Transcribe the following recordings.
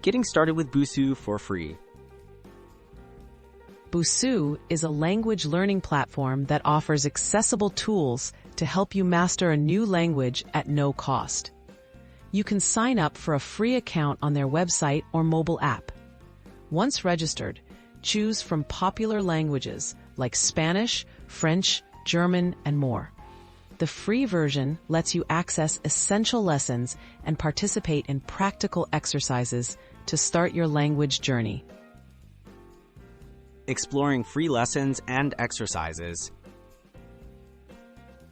Getting started with Busuu for free. Busuu is a language learning platform that offers accessible tools to help you master a new language at no cost. You can sign up for a free account on their website or mobile app. Once registered, choose from popular languages like Spanish, French, German, and more. The free version lets you access essential lessons and participate in practical exercises to start your language journey. Exploring free lessons and exercises.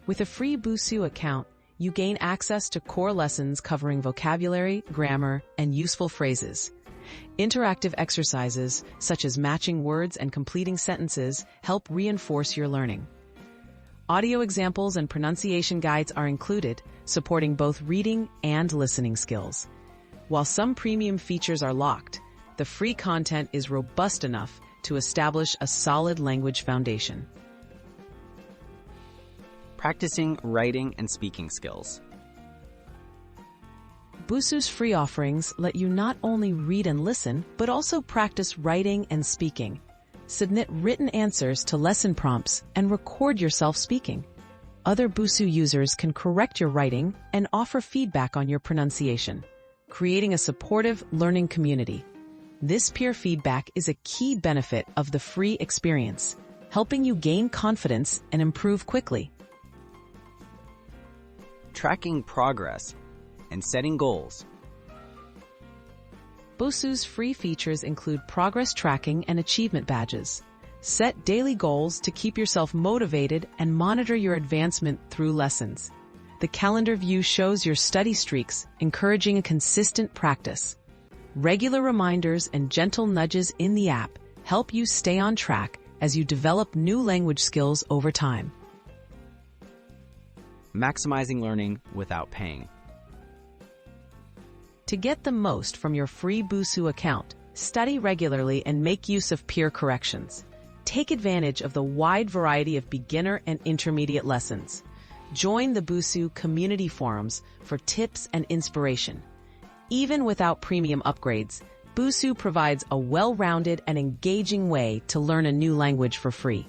With a free Busuu account, you gain access to core lessons covering vocabulary, grammar, and useful phrases. Interactive exercises, such as matching words and completing sentences, help reinforce your learning. Audio examples and pronunciation guides are included, supporting both reading and listening skills. While some premium features are locked, the free content is robust enough to establish a solid language foundation. Practicing writing and speaking skills. Busuu's free offerings let you not only read and listen, but also practice writing and speaking. Submit written answers to lesson prompts and record yourself speaking. Other Busuu users can correct your writing and offer feedback on your pronunciation, creating a supportive learning community. This peer feedback is a key benefit of the free experience, helping you gain confidence and improve quickly. Tracking progress and setting goals. Busuu's free features include progress tracking and achievement badges. Set daily goals to keep yourself motivated and monitor your advancement through lessons. The calendar view shows your study streaks, encouraging a consistent practice. Regular reminders and gentle nudges in the app help you stay on track as you develop new language skills over time. Maximizing learning without paying. To get the most from your free Busuu account, study regularly and make use of peer corrections. Take advantage of the wide variety of beginner and intermediate lessons. Join the Busuu community forums for tips and inspiration. Even without premium upgrades, Busuu provides a well-rounded and engaging way to learn a new language for free.